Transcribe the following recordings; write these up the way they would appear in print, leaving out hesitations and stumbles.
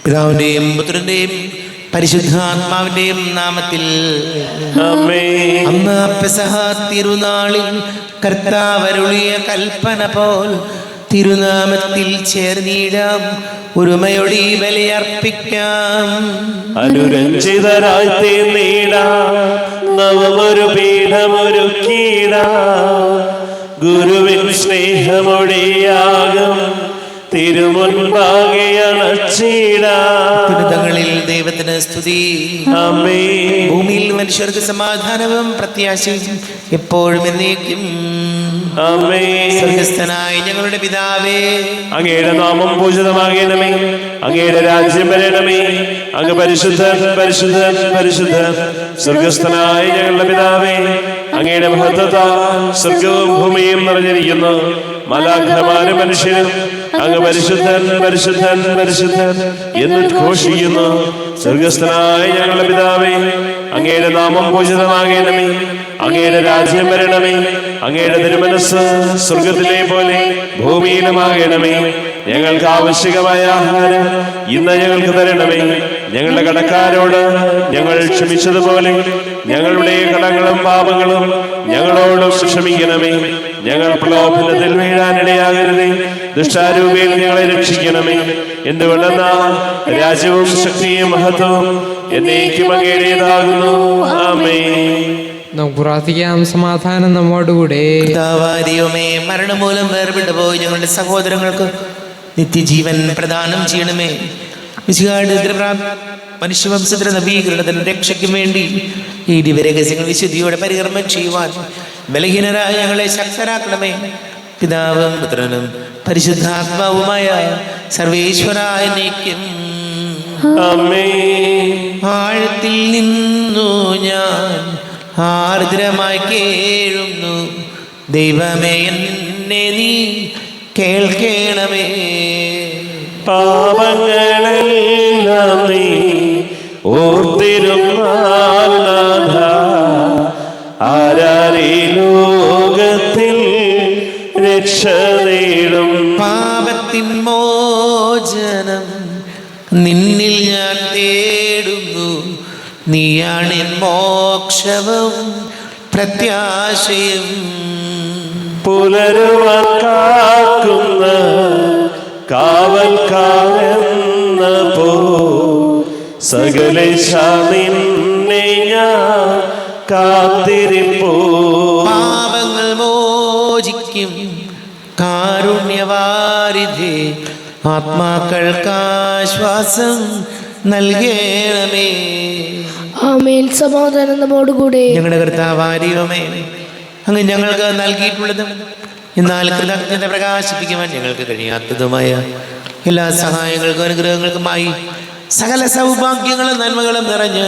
പിതാവിന്റെയും പുത്രന്റെയും പരിശുദ്ധാത്മാവിന്റെയും നാമത്തിൽ ആമേൻ. അന്ന് പെസഹ തിരുനാളിൽ കർത്താവരുളിയ കൽപ്പന പോൽ തിരുനാമത്തിൽ ചേർന്നിടാം, ഒരുമയോടെ ഈ ബലിയർപ്പിക്കാം. അനുരഞ്ജിതരായി തീർന്നിടാം, നവമൊരു പീഠമൊരുക്കിടാം. ഗുരുവിൻ സ്നേഹമൊടിയാകും തിരുമുൻപാകെ അണച്ചിടാം. ദൈവത്തിന് സ്തുതി. ആമേൻ. ഭൂമിയിൽ മനുഷ്യർക്ക് സമാധാനവും പ്രത്യാശയും എപ്പോഴും എന്നേക്കും. ആമേൻ. സ്വർഗ്ഗസ്ഥനായ ഞങ്ങളുടെ പിതാവേ, അങ്ങയുടെ നാമം പൂജിതമാകണമേ, അങ്ങയുടെ രാജ്യം വരണമേ, അങ്ങ് പരിശുദ്ധൻ പരിശുദ്ധൻ പരിശുദ്ധൻ. സ്വർഗ്ഗസ്ഥനായ ഞങ്ങളുടെ പിതാവേ, അങ്ങയുടെ മഹത്വത്താൽ സ്വർഗവും ഭൂമിയും നിറഞ്ഞിരിക്കുന്നു. മലാഖമാരും മനുഷ്യരും അങ്ങ് പരിശുദ്ധൻ പരിശുദ്ധൻ പരിശുദ്ധൻ എന്ന് ഘോഷിക്കുന്നു. സ്വർഗ്ഗസ്ഥനായ ഞങ്ങളുടെ പിതാവേ, അങ്ങയുടെ നാമം പൂജിതമാകണമേ, അങ്ങയുടെ രാജ്യം വരണമേ, അങ്ങയുടെ തിരുമനസ്സ് സ്വർഗത്തിലെ പോലെ ഭൂമിയിലുമാകണമേ. ഞങ്ങൾക്ക് ആവശ്യമായ ആഹാരം ഇന്ന് ഞങ്ങൾക്ക് തരണമേ. ഞങ്ങളുടെ കടക്കാരോട് ഞങ്ങൾ ക്ഷമിച്ചതുപോലെ ഞങ്ങളുടെ കടങ്ങളും പാപങ്ങളും ഞങ്ങളോടും ക്ഷമിക്കണമേ. ഞങ്ങൾ പ്രലോഭനത്തിൽ വീഴാനിടയാകരുതേ, ദുഷ്ടാരൂപിയിൽ ഞങ്ങളെ രക്ഷിക്കണമേ. എന്തുകൊണ്ടെന്നാൽ രാജ്യവും ശക്തിയും മഹത്വവും എന്നേക്കും അങ്ങയുടേതാകുന്നു. ആമേൻ. നമുക്ക് പ്രാർത്ഥിക്കാം. സമാധാനം നമ്മോടുകൂടെ. ദൈവമേ, മരണം മൂലം വേർപെട്ടു പോയി ഞങ്ങളുടെ സഹോദരങ്ങൾക്ക് നിത്യജീവൻ പ്രദാനം ചെയ്യണമേ. മനുഷ്യവംശത്തിന്റെ നവീകരണത്തിന് രക്ഷയ്ക്കും വേണ്ടി ഈ ദിവ്യരഹസ്യങ്ങൾ വിശുദ്ധിയോടെ പരികർമ്മം ചെയ്യുവാൻ ബലഹീനരായ ഞങ്ങളെ ശക്തരാക്കണമേ. പിതാവും പുത്രനും പരിശുദ്ധാത്മാവുമായ സർവേശ്വരായ നീക്കും. ആഴത്തിൽ നിന്നു ഞാൻ ആർദ്രമായി കേഴുന്നു, ദൈവമേ എന്നെ നീ കേൾക്കണമേ. പാപങ്ങളെല്ലാം നീ ഓർത്തിരുന്നാൽ നാഥ, ആരാരീ ലോകത്തിൽ രക്ഷ നേടും. പാപത്തിൻ മോചനം നിന്നിൽ ഞാൻ തേടുന്നു, നീയാണ് മോക്ഷവും പ്രത്യാശയും. പുലരുവാൻ കാക്കുന്ന കാവൽക്കാരെന്ന പോ സകലേശ നിന്നെ ഞാൻ കാത്തിരിപ്പോ. പാപങ്ങൾ മോചിക്കും കാരുണ്യവാരിധേ, ആത്മാക്കൾക്കാശ്വാസം നൽകണമേ. ആമേൻ. സമാധാനം നമ്മോടുകൂടെ. ഞങ്ങളുടെ കർത്താവാരിയുമേ, അങ്ങ് ഞങ്ങൾക്ക് നൽകിയിട്ടുള്ളതും എന്നാൽ കൃതജ്ഞത പ്രകാശിപ്പിക്കുവാൻ ഞങ്ങൾക്ക് കഴിയാത്തതുമായ എല്ലാ സഹായങ്ങൾക്കും അനുഗ്രഹങ്ങൾക്കുമായി സകല സൗഭാഗ്യങ്ങളും നന്മകളും നിറഞ്ഞ്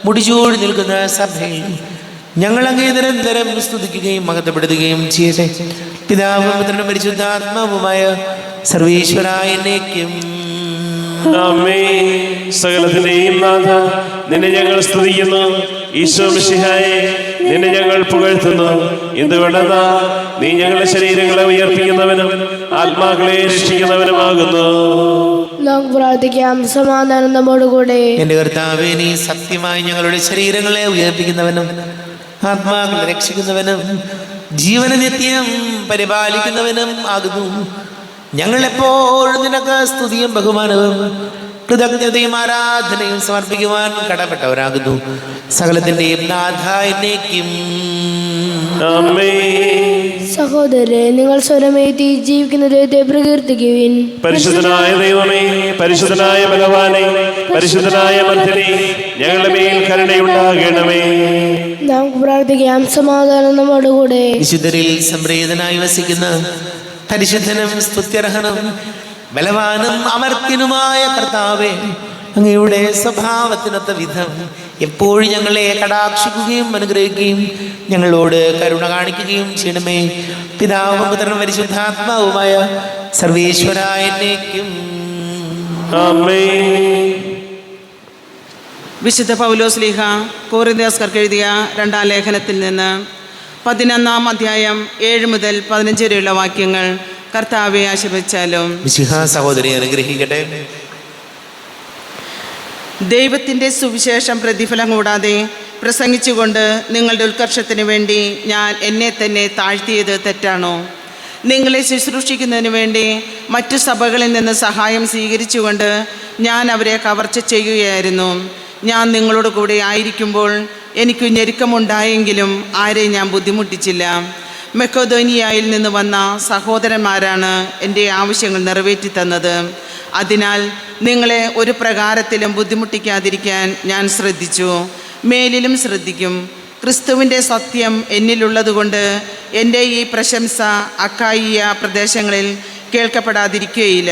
മുടിചൂടി നിൽക്കുന്ന സഭയിൽ ഞങ്ങൾ അങ്ങേ നിരന്തരം സ്തുതിക്കുകയും മഹത്വപ്പെടുത്തുകയും ചെയ്യട്ടെ. പിതാവും പുത്രനും പരിശുദ്ധാത്മാവുമായ സർവേശ്വരായ എന്നേക്കും. ആമേൻ. സകലത്തിന്റെയും നാഥ, നിന്നെ ഞങ്ങൾ സ്തുതിക്കുന്നു. ഈശോ മിശിഹായെ, നിന്നെ ഞങ്ങൾ പുകഴ്ത്തുന്നു. എന്തുകൊണ്ടെന്നാ നീ ഞങ്ങളുടെ ശരീരങ്ങളെ ഉയർപ്പിക്കുന്നവനും ആത്മാക്കളെ രക്ഷിക്കുന്നവനുമാകുന്നു. നമുക്ക് പ്രാർത്ഥിക്കാം. സമാധാനം നമ്മോടുകൂടെ. എന്റെ കർത്താവേ, നീ സത്യമായി ഞങ്ങളുടെ ശരീരങ്ങളെ ഉയർപ്പിക്കുന്നവനും ആത്മാക്കളെ രക്ഷിക്കുന്നവനും ജീവന നിത്യം പരിപാലിക്കുന്നവനും ആകുന്നു. ഞങ്ങളെപ്പോഴും നിനക്ക് സ്തുതിയും ബഹുമാനവും കൃതജ്ഞതയും ആരാധനയും സമർപ്പിക്കുവാൻ കടപ്പെട്ടവരാകുന്നു. സകലത്തിന്റെയും നാഥ എന്നേക്കും. സഹോദരരെ, നിങ്ങൾ സ്വരമേറ്റി ജീവിക്കുന്ന ദൈവത്തെ പ്രകീർത്തിക്കുവിൻ. പരിശുദ്ധനായ ദൈവമേ, പരിശുദ്ധനായ ഭഗവാനെ, പരിശുദ്ധനായ മർത്യനേ, ഞങ്ങളുടെ മേൽ കരുണയുണ്ടാകണമേ. നമുക്ക് പ്രാർത്ഥിക്കാം. സമാധാനം നമ്മോടുകൂടെ. വിശുദ്ധരിൽ സംപ്രീതനായി വസിക്കുന്ന പരിശുദ്ധനും സ്തുത്യർഹനും ബലവാനും അമർത്യനുമായ കർത്താവേ, അങ്ങയുടെ സ്വഭാവത്തിനൊത്ത വിധം എപ്പോഴും ഞങ്ങളെ കടാക്ഷിക്കുകയും അനുഗ്രഹിക്കുകയും ഞങ്ങളോട് കരുണ കാണിക്കുകയും ചെയ്യണമേ. പിതാവും പുത്രനും പരിശുദ്ധാത്മാവുമായ സർവേശ്വരായ എന്നേക്കും. ആമേൻ. വിശുദ്ധ പൗലോസ്ലീഹ കൊറിന്ത്യർക്കെഴുതിയ എഴുതിയ 2-ാം ലേഖനത്തിൽ നിന്ന് 11-ാം അധ്യായം 7 മുതൽ 15 വരെയുള്ള വാക്യങ്ങൾ കർത്താവെ ആശീർവദിച്ചാലും. മിശിഹാ സഹോദരി അനുഗ്രഹിക്കട്ടെ. ദൈവത്തിൻ്റെ സുവിശേഷം പ്രതിഫലം കൂടാതെ പ്രസംഗിച്ചുകൊണ്ട് നിങ്ങളുടെ ഉത്കർഷത്തിന് വേണ്ടി ഞാൻ എന്നെ തന്നെ താഴ്ത്തിയത് തെറ്റാണോ? നിങ്ങളെ ശുശ്രൂഷിക്കുന്നതിന് വേണ്ടി മറ്റു സഭകളിൽ നിന്ന് സഹായം സ്വീകരിച്ചുകൊണ്ട് ഞാൻ അവരെ കവർച്ച ചെയ്യുകയായിരുന്നു. ഞാൻ നിങ്ങളോട് കൂടെ ആയിരിക്കുമ്പോൾ എനിക്ക് ഞെരുക്കമുണ്ടായെങ്കിലും ആരെയും ഞാൻ ബുദ്ധിമുട്ടിച്ചില്ല. മെക്കോദോനിയയിൽ നിന്ന് വന്ന സഹോദരന്മാരാണ് എൻ്റെ ആവശ്യങ്ങൾ നിറവേറ്റി തന്നത്. അതിനാൽ നിങ്ങളെ ഒരു പ്രകാരത്തിലും ബുദ്ധിമുട്ടിക്കാതിരിക്കാൻ ഞാൻ ശ്രദ്ധിച്ചു, മേലിലും ശ്രദ്ധിക്കും. ക്രിസ്തുവിൻ്റെ സത്യം എന്നിലുള്ളതുകൊണ്ട് എൻ്റെ ഈ പ്രശംസ അക്കായിയ പ്രദേശങ്ങളിൽ കേൾക്കപ്പെടാതിരിക്കുകയില്ല.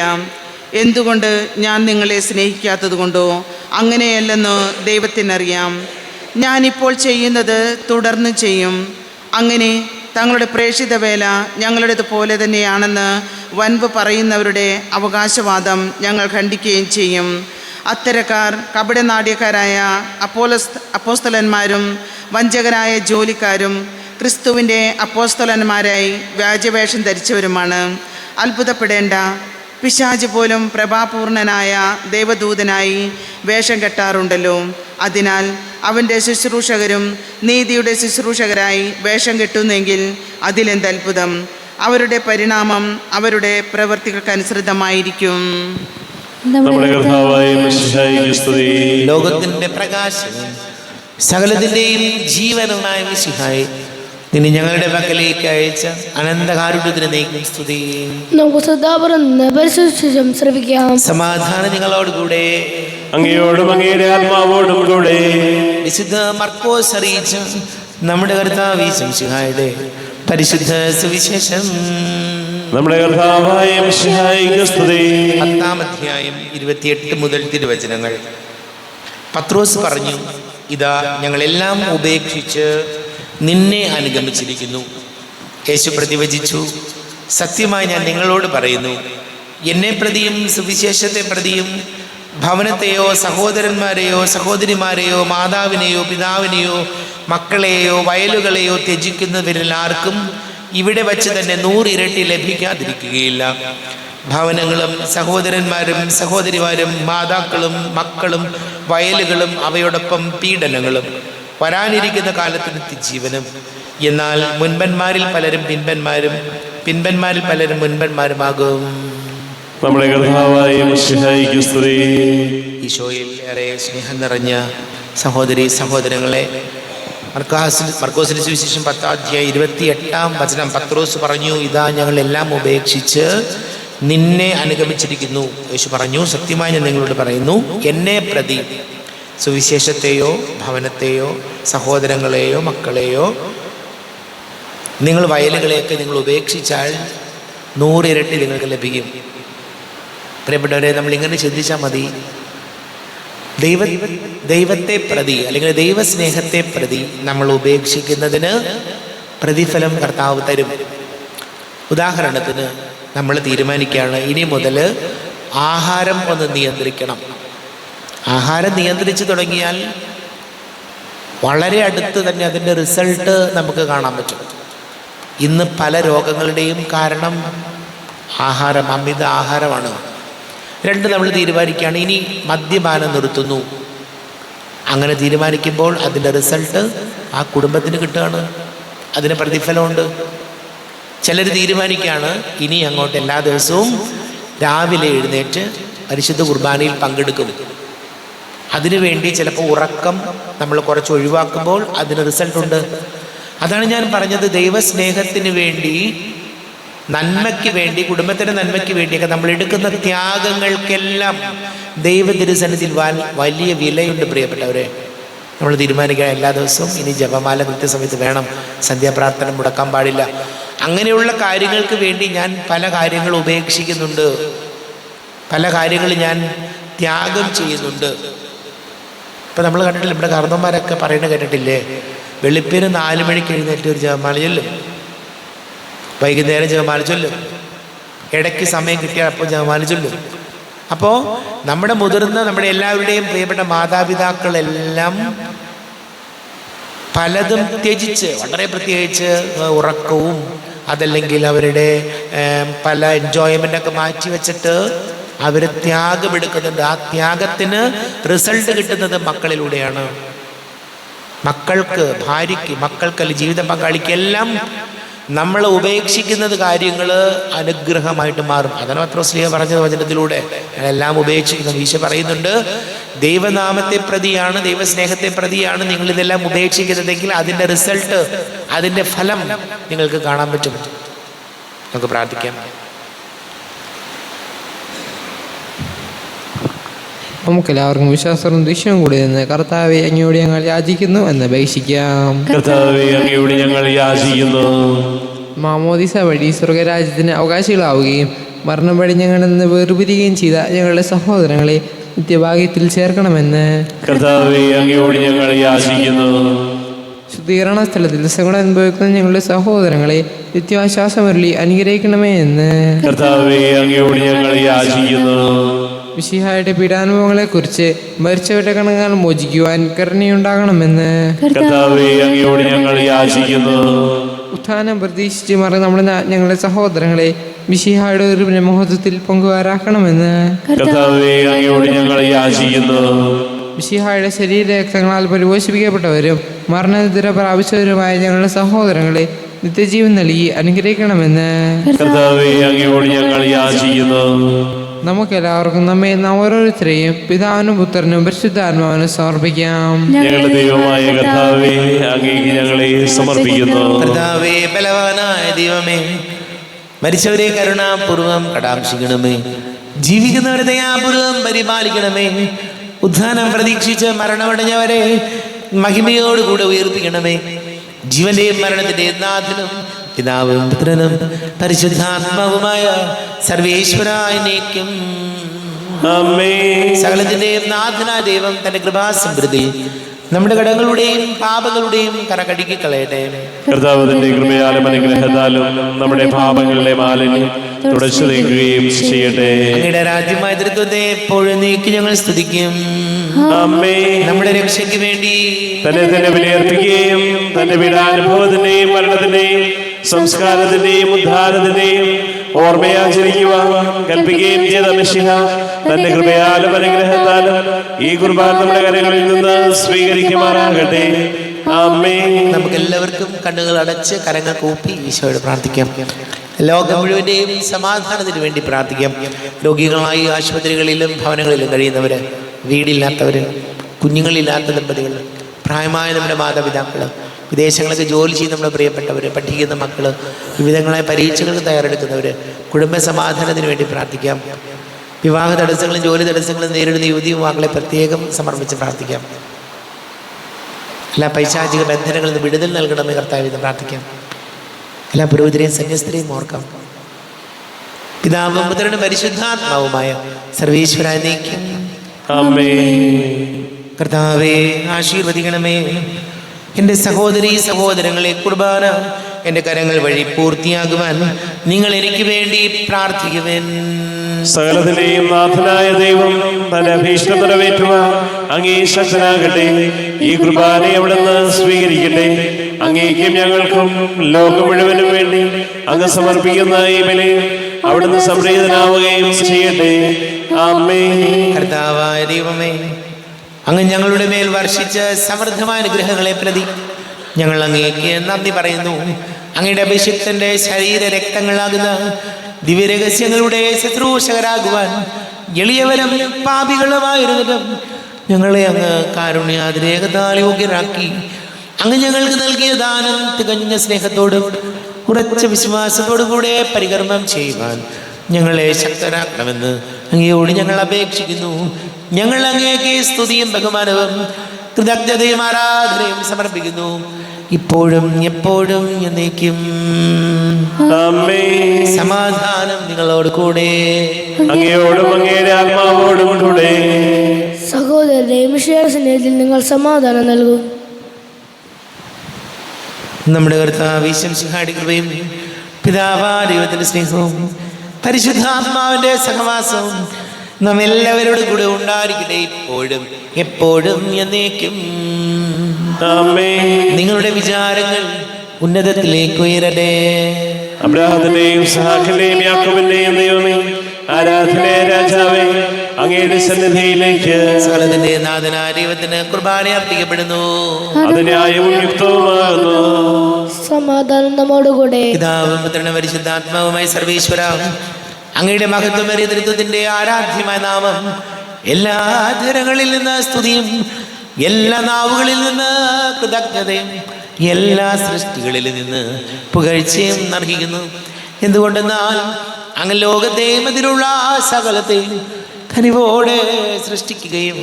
എന്തുകൊണ്ട് ഞാൻ നിങ്ങളെ സ്നേഹിക്കാത്തതുകൊണ്ടോ? അങ്ങനെയല്ലെന്ന് ദൈവത്തിനറിയാം. ഞാനിപ്പോൾ ചെയ്യുന്നത് തുടർന്ന് ചെയ്യും. അങ്ങനെ തങ്ങളുടെ പ്രേക്ഷിത വേല ഞങ്ങളുടേത് പോലെ തന്നെയാണെന്ന് വൻപ് പറയുന്നവരുടെ അവകാശവാദം ഞങ്ങൾ ഖണ്ഡിക്കുകയും ചെയ്യും. അത്തരക്കാർ കപടനാട്യക്കാരായ അപ്പോസ്തലന്മാരും വഞ്ചകരായ ജോലിക്കാരും ക്രിസ്തുവിൻ്റെ അപ്പോസ്തലന്മാരായി വ്യാജവേഷം ധരിച്ചവരുമാണ്. അത്ഭുതപ്പെടേണ്ട, പിശാച് പോലും പ്രഭാപൂർണനായ ദൈവദൂതനായി വേഷം കെട്ടാറുണ്ടല്ലോ. അതിനാൽ അവൻ്റെ ശുശ്രൂഷകരും നീതിയുടെ ശുശ്രൂഷകരായി വേഷം കെട്ടുന്നെങ്കിൽ അതിലെന്തത്ഭുതം! അവരുടെ പരിണാമം അവരുടെ പ്രവൃത്തികൾക്കനുസൃതമായിരിക്കും. നമ്മുടെ കർത്താവായ മിശിഹായിക്ക് സ്തുതി. ലോകത്തിന്റെ പ്രകാശവും സകലത്തിന്റെയും ജീവനുമായ മിശിഹായി നിന്നെ ഞങ്ങളുടെ പക്കലേക്ക് അയച്ച അനന്തകാരുണ്യത്തിന് നീക്കും സ്തുതി. നമുക്ക് ശ്രദ്ധാപുരം പരിശുദ്ധം ശ്രവിക്കാം. സമാധാനം നിങ്ങളോടുകൂടെ, അങ്ങയോടും അങ്ങയുടെ ആത്മാവോടും കൂടെ. വിശുദ്ധ മർക്കോസ് അറിയിച്ച നമ്മുടെ കർത്താവ് മിശിഹായുടെ പരിശുദ്ധ സുവിശേഷം. നമ്മുടെ കർത്താവായ മിശിഹായിക്ക് സ്തുതി. 10-ാം അധ്യായം 28 മുതൽ തിരുവചനങ്ങൾ. പത്രോസ് പറഞ്ഞു, ഇതാ ഞങ്ങളെല്ലാം ഉപേക്ഷിച്ച് നിന്നെ അനുഗമിച്ചിരിക്കുന്നു. യേശു പ്രതിവചിച്ചു, സത്യമായി ഞാൻ നിങ്ങളോട് പറയുന്നു, എന്നെ പ്രതിയും സുവിശേഷത്തെ പ്രതിയും ഭവനത്തെയോ സഹോദരന്മാരെയോ സഹോദരിമാരെയോ മാതാവിനെയോ പിതാവിനെയോ മക്കളെയോ വയലുകളെയോ ത്യജിക്കുന്നവരിൽ ആർക്കും ഇവിടെ വച്ച് തന്നെ 100 ഇരട്ടി ലഭിക്കാതിരിക്കുകയില്ല. ഭവനങ്ങളും സഹോദരന്മാരും സഹോദരിമാരും മാതാക്കളും മക്കളും വയലുകളും അവയോടൊപ്പം പീഡനങ്ങളും വരാനിരിക്കുന്ന കാലത്ത് നിത്യജീവനും. എന്നാൽ മുൻപന്മാരിൽ പലരും പിൻപന്മാരും പിൻപന്മാരിൽ പലരും മുൻപന്മാരുമാകും. നമ്മുടെ കർത്താവായ മിശിഹായിക്ക് സ്തുതി. ഈശോയിൽ ഏറെ സ്നേഹം നിറഞ്ഞ സഹോദരി സഹോദരങ്ങളെ, മർക്കോസിന്റെ സുവിശേഷം 10-ാം അധ്യായം 28-ാം വചനം. പത്രോസ് പറഞ്ഞു, ഇതാ ഞങ്ങളെല്ലാം ഉപേക്ഷിച്ച് നിന്നെ അനുഗമിച്ചിരിക്കുന്നു. യേശു പറഞ്ഞു, സത്യമായി ഞാൻ നിങ്ങളോട് പറയുന്നു, എന്നെ പ്രതി സുവിശേഷത്തെയോ ഭവനത്തെയോ സഹോദരങ്ങളെയോ മക്കളെയോ നിങ്ങൾ വയലുകളെയൊക്കെ നിങ്ങൾ ഉപേക്ഷിച്ചാൽ 100 ഇരട്ടി നിങ്ങൾക്ക് ലഭിക്കും. പ്രിയപ്പെട്ടവരെ, നമ്മളിങ്ങനെ ചിന്തിച്ചാൽ മതി. ദൈവത്തെ പ്രതി അല്ലെങ്കിൽ ദൈവസ്നേഹത്തെ പ്രതി നമ്മൾ ഉപേക്ഷിക്കുന്നതിന് പ്രതിഫലം കർത്താവ് തരും. ഉദാഹരണത്തിന് നമ്മൾ തീരുമാനിക്കുകയാണ്, ഇനി മുതൽ ആഹാരം ഒന്ന് നിയന്ത്രിക്കണം. ആഹാരം നിയന്ത്രിച്ചു തുടങ്ങിയാൽ വളരെ അടുത്ത് തന്നെ അതിൻ്റെ റിസൾട്ട് നമുക്ക് കാണാൻ പറ്റും. ഇന്ന് പല രോഗങ്ങളുടെയും കാരണം ആഹാരം, അമിത ആഹാരമാണ്. 2, നമ്മൾ തീരുമാനിക്കുകയാണ്, ഇനി മദ്യപാനം നിർത്തുന്നു. അങ്ങനെ തീരുമാനിക്കുമ്പോൾ അതിൻ്റെ റിസൾട്ട് ആ കുടുംബത്തിന് കിട്ടുകയാണ്, അതിന് പ്രതിഫലമുണ്ട്. ചിലർ തീരുമാനിക്കുകയാണ്, ഇനി അങ്ങോട്ട് എല്ലാ ദിവസവും രാവിലെ എഴുന്നേറ്റ് പരിശുദ്ധ കുർബാനയിൽ പങ്കെടുക്കും. അതിനുവേണ്ടി ചിലപ്പോൾ ഉറക്കം നമ്മൾ കുറച്ച് ഒഴിവാക്കുമ്പോൾ അതിന് റിസൾട്ടുണ്ട്. അതാണ് ഞാൻ പറഞ്ഞത്, ദൈവസ്നേഹത്തിന് വേണ്ടി, നന്മയ്ക്ക് വേണ്ടി, കുടുംബത്തിൻ്റെ നന്മയ്ക്ക് വേണ്ടിയൊക്കെ നമ്മൾ എടുക്കുന്ന ത്യാഗങ്ങൾക്കെല്ലാം ദൈവ തിരുസന്നിധിയിൽ വലിയ വിലയുണ്ട്. പ്രിയപ്പെട്ടവരെ, നമ്മൾ തീരുമാനിക്കുക എല്ലാ ദിവസവും ഇനി ജപമാല കൃത്യസമയത്ത് വേണം, സന്ധ്യാപ്രാർത്ഥന മുടക്കാൻ പാടില്ല. അങ്ങനെയുള്ള കാര്യങ്ങൾക്ക് വേണ്ടി ഞാൻ പല കാര്യങ്ങൾ ഉപേക്ഷിക്കുന്നുണ്ട്, പല കാര്യങ്ങൾ ഞാൻ ത്യാഗം ചെയ്യുന്നുണ്ട്. ഇപ്പം നമ്മൾ കണ്ടിട്ടില്ല, ഇവിടെ കാർന്നവന്മാരൊക്കെ പറയുന്നത് കേട്ടിട്ടില്ലേ, വെളുപ്പിന് 4 മണിക്ക് എഴുന്നേറ്റ് ഒരു ജപമാല ചൊല്ലും, വൈകുന്നേരം ജപമാല ചൊല്ലും, ഇടയ്ക്ക് സമയം കിട്ടിയാൽ അപ്പോൾ ജപമാല ചൊല്ലും. അപ്പോൾ നമ്മുടെ മുതിർന്ന, നമ്മുടെ എല്ലാവരുടെയും പ്രിയപ്പെട്ട മാതാപിതാക്കളെല്ലാം പലതും ത്യജിച്ച്, വളരെ പ്രത്യേകിച്ച് ഉറക്കവും അതല്ലെങ്കിൽ അവരുടെ പല എൻജോയ്മെൻ്റൊക്കെ മാറ്റി വെച്ചിട്ട് അവർ ത്യാഗമെടുക്കുന്നുണ്ട്. ആ ത്യാഗത്തിന് റിസൾട്ട് കിട്ടുന്നത് മക്കളിലൂടെയാണ്. മക്കൾക്ക്, ഭാര്യയ്ക്ക്, മക്കൾക്ക്, ജീവിത പങ്കാളിക്ക് എല്ലാം നമ്മൾ ഉപേക്ഷിക്കുന്നത് കാര്യങ്ങൾ അനുഗ്രഹമായിട്ട് മാറും. അതാണ് പത്രോസ്ലീഹ പറഞ്ഞത് വചനത്തിലൂടെ. എല്ലാം ഉപേക്ഷിക്കുന്നത്. ഈശോ പറയുന്നുണ്ട്, ദൈവനാമത്തെ പ്രതിയാണ്, ദൈവസ്നേഹത്തെ പ്രതിയാണ് നിങ്ങളിതെല്ലാം ഉപേക്ഷിക്കുന്നതെങ്കിൽ അതിൻ്റെ റിസൾട്ട്, അതിൻ്റെ ഫലം നിങ്ങൾക്ക് കാണാൻ പറ്റും. നമുക്ക് പ്രാർത്ഥിക്കാം. നമുക്കെല്ലാവർക്കും വിശ്വാസവും ദൃശ്യവും കൂടി നിന്ന് കർത്താവെ അങ്ങയോട് ഞങ്ങൾ യാചിക്കുന്നു എന്ന് അപേക്ഷിക്കാം. കർത്താവേ, അങ്ങയോട് ഞങ്ങൾ യാചിക്കുന്നു. മാമോദിസ വഴി സ്വർഗരാജ്യത്തിന് അവകാശികളാവുകയും മരണം വഴി ഞങ്ങളിൽ നിന്ന് വേർപിരിയുകയും ചെയ്ത ഞങ്ങളുടെ സഹോദരങ്ങളെ നിത്യഭാഗ്യത്തിൽ ചേർക്കണമെന്ന് കർത്താവേ, അങ്ങയോട് ഞങ്ങൾ യാചിക്കുന്നു. ശുദ്ധീകരണ സ്ഥലത്തിൽ സങ്കടം അനുഭവിക്കുന്ന ഞങ്ങളുടെ സഹോദരങ്ങളെ നിത്യാശ്വാസമരുളി അനുഗ്രഹിക്കണമേ എന്ന് കർത്താവേ, അങ്ങയോട് ഞങ്ങൾ യാചിക്കുന്നു. മിശിഹായുടെ പീഡാനുഭവങ്ങളെക്കുറിച്ച് മരിച്ചവരുടെ കണങ്ങൾ മോചിക്കുവാൻ കരുണയുണ്ടാകണമെന്ന് കർത്താവേ, അങ്ങയോട് ഞങ്ങൾ യാചിക്കുന്നു. ഉത്ഥാനം പ്രതീക്ഷിച്ച് മറന്ന ഞങ്ങളുടെ സഹോദരങ്ങളെ മിശിഹായുടെ ഒരു മഹത്വത്തിൽ പങ്കുകാരാക്കണമെന്ന് കർത്താവേ, അങ്ങയോട് ഞങ്ങൾ യാചിക്കുന്നു. മിശിഹായുടെ ശരീരരക്തങ്ങളാൽ പരിപോഷിപ്പിക്കപ്പെട്ടവരും മരണനിദ്ര പ്രാപിച്ചവരുമായ ഞങ്ങളുടെ സഹോദരങ്ങളെ നിത്യജീവൻ നൽകി അനുഗ്രഹിക്കണമെന്ന് കർത്താവേ, അങ്ങയോട് ഞങ്ങൾ യാചിക്കുന്നു. നമുക്കെല്ലാവർക്കും നമ്മെ ഓരോരുത്തരെയും പിതാവിനും പുത്രനും പരിശുദ്ധാത്മാവിനും സമർപ്പിക്കാം. ഞങ്ങളുടെ ദൈവമായ കർത്താവേ, അങ്ങേക്ക് ഞങ്ങളെ സമർപ്പിക്കുന്നു. കർത്താവേ, ബലവാനായ ദൈവമേ, മരിച്ചവരെ കരുണാപൂർവം കടാക്ഷിക്കണമേ, ജീവിക്കുന്നവരെ ദയാപൂർവം പരിപാലിക്കണമേ, ഉത്ഥാനം പ്രതീക്ഷിച്ച് മരണമടഞ്ഞവരെ മഹിമയോടുകൂടെ ഉയർപ്പിക്കണമേ. ജീവന്റെയും മരണത്തിന്റെയും നാഥനും പിതാവും പുത്രനും പരിശുദ്ധാത്മാവുമായ സർവേശ്വരായനേക്കും ആമേൻ. സകലത്തിന്റെയും നാഥനായ ദൈവം തന്റെ കൃപാസമൃദ്ധി നമ്മുടെ കടങ്ങളുടെയും പാപങ്ങളുടെയും കറകടുക്കി കളയട്ടെ. കർത്താവ് തന്റെ കൃപയാലും അനുഗ്രഹത്താലും നമ്മുടെ പാപങ്ങളുടെ മാലിന്യം തുടച്ചു നീക്കുകയും ചെയ്യട്ടെ. അങ്ങയുടെ രാജ്യമായ തൃത്വത്തെ എപ്പോഴും നീക്കി ഞങ്ങൾ സ്തുതിക്കും. ആമേൻ. നമ്മുടെ രക്ഷയ്ക്ക് വേണ്ടി തന്നെ ബലിയർപ്പിക്കുകയും തന്റെ പീഡാനുഭവത്തിന്റെയും മരണത്തിന്റെയും സംസ്കാരത്തിന്റെയും ഉദ്ധാരത്തിന്റെയും ഓർമ്മയാചരിക്കുവാൻ കൽപ്പിക്കുകയും ചെയ്ത മിശിഹ തന്റെ കൃപയാലും അനുഗ്രഹത്താലും ഈ കുർബാന നമ്മുടെ കരങ്ങളിൽ നിന്ന് സ്വീകരിക്കുമാറാകട്ടെ. ആമേൻ. നമുക്ക് എല്ലാവർക്കും കണ്ണുകൾ അടച്ച് കരങ്ങൾ കൂപ്പി ഈശോയോട് പ്രാർത്ഥിക്കാം. ലോകം മുഴുവൻ്റെയും സമാധാനത്തിന് വേണ്ടി പ്രാർത്ഥിക്കാം. രോഗികളായി ആശുപത്രികളിലും ഭവനങ്ങളിലും കഴിയുന്നവര്, വീടില്ലാത്തവര്, കുഞ്ഞുങ്ങളില്ലാത്ത ദമ്പതികൾ, പ്രായമായ നമ്മുടെ മാതാപിതാക്കൾ, വിദേശങ്ങളൊക്കെ ജോലി ചെയ്യുന്ന നമ്മുടെ പ്രിയപ്പെട്ടവർ, പഠിക്കുന്ന മക്കൾ, വിവിധങ്ങളായ പരീക്ഷകൾക്ക് തയ്യാറെടുക്കുന്നവർ, കുടുംബ സമാധാനത്തിന് വേണ്ടി പ്രാർത്ഥിക്കാം. വിവാഹ തടസ്സങ്ങളും ജോലി തടസ്സങ്ങളും നേരിടുന്ന യുവതി യുവാക്കളെ പ്രത്യേകം സമർപ്പിച്ച് പ്രാർത്ഥിക്കാം. എല്ലാ പൈശാചിക ബന്ധനങ്ങളിൽ നിന്ന് വിടുതൽ നൽകണമെന്ന് കർത്താവിന് പ്രാർത്ഥിക്കാം. എല്ലാ പുരോഹിതരെയും സന്യസ്തരെയും ഓർക്കാം. പിതാവും പുത്രനും പരിശുദ്ധാത്മാവുമായ സർവേശ്വരാനേക്കും ആമേൻ. കർത്താവേ, ആശീർവദിക്കണമേ. എൻ്റെ സഹോദരീ സഹോദരങ്ങളെ, കുർബാന എൻ്റെ കരങ്ങൾ വഴി പൂർത്തിയാകുവാൻ നിങ്ങൾ എനിക്ക് വേണ്ടി പ്രാർത്ഥിക്കുവേൻ. സകലത്തിന്റെയും നാഥനായ ദൈവം തന്റെ അഭീഷ്ടം നിറവേറ്റുവാൻ അങ്ങേ ശക്തനാകട്ടെ. ഈ കുർബാനയെ അവിടുന്ന് സ്വീകരിക്കട്ടെ. അങ്ങേക്കും ഞങ്ങൾക്കും ലോകം മുഴുവനും വേണ്ടി അങ്ങ് സമർപ്പിക്കുന്ന ഈ ബലി അവിടുന്ന് സംപ്രീതനാവുകയും ചെയ്യട്ടെ. ആമേൻ. കർത്താവായ ദൈവമേ, അങ്ങ് ഞങ്ങളുടെ മേൽ വർഷിച്ച സമൃദ്ധമായ അനുഗ്രഹങ്ങളെ പ്രതി ഞങ്ങൾ അങ്ങേക്ക് നന്ദി പറയുന്നു. അങ്ങയുടെ അഭിഷിക്തന്റെ ശരീര രക്തങ്ങളാകുന്ന ദിവ്യരഹസ്യങ്ങളുടെ ശുശ്രൂഷകരാകുവാൻ എളിയവരും പാപികളുമായിരുന്നിട്ടും ഞങ്ങളെ അങ്ങ് കാരുണ്യാതിരേകതാൽ യോഗ്യരാക്കി. അങ്ങ് ഞങ്ങൾക്ക് നൽകിയ ദാനം തികഞ്ഞ സ്നേഹത്തോടും ഉറച്ച വിശ്വാസത്തോടും കൂടെ പരികർമ്മം ചെയ്യുവാൻ ഞങ്ങളെ ശക്തരാക്കണമെന്ന് അങ്ങയോട് ഞങ്ങൾ അപേക്ഷിക്കുന്നു. ഞങ്ങൾ അങ്ങേക്ക് സ്തുതിയും ബഹുമാനവും കൃതജ്ഞതയും ആരാധനയും സമർപ്പിക്കുന്നു, ഇപ്പോഴും എപ്പോഴും എന്നേക്കും. ആമേൻ. സമാധാനം നിങ്ങളോട് കൂടെ. അങ്ങയോടും അങ്ങയുടെ ആത്മാവോടും കൂടെ. സഹോദരരെ, മിശിഹായുടെ സ്നേഹത്തിൽ നിങ്ങൾ സമാധാനം നൽകും. നമ്മുടെ കർത്താവ് ഈശോമിശിഹായുടെ കൃപയും പിതാവായ ദൈവത്തിന്റെ സ്നേഹവും പരിശുദ്ധാത്മാവിന്റെ സഹവാസവും നാം എല്ലാവരോടും കൂടെ ഉണ്ടായിരിക്കട്ടെ, ഇപ്പോഴും എപ്പോഴും എന്നേക്കും. ആമേൻ. നിങ്ങളുടെ വിചാരങ്ങൾ ഉന്നതത്തിലേക്ക് ഉയരട്ടെ. അബ്രാഹത്തിന്റെയും സഹാക്കിന്റെയും യാക്കോബിന്റെയും ദൈവമേ, ആരാധനയെ രാജാവേ, അങ്ങയുടെ സന്നിധിയിലേക്ക് സകലത്തിന്റെ നാഥനായ ദൈവത്തിന് കുർബാന അർപ്പിക്കപ്പെടുന്നു. അത് ന്യായവും യുക്തവുമാകുന്നു. സമാധാനം നമ്മോടുകൂടെ. പിതാവും പുത്രനും പരിശുദ്ധാത്മാവുമായി സർവേശ്വര, അങ്ങയുടെ മഹത്വമേറിയ തൃത്വത്തിന്റെ ആരാധ്യമായ നാമം എല്ലാ ധരങ്ങളിൽ നിന്ന് സ്തുതിയും എല്ലാ നാവുകളിൽ നിന്ന് കൃതജ്ഞതയും എല്ലാ സൃഷ്ടികളിൽ നിന്ന് പുകഴ്ചയും അർഹിക്കുന്നു. എന്തുകൊണ്ടെന്നാൽ അങ്ങ് ലോകത്തെയും അതിലുള്ള സകലത്തെയും കനിവോടെ സൃഷ്ടിക്കുകയും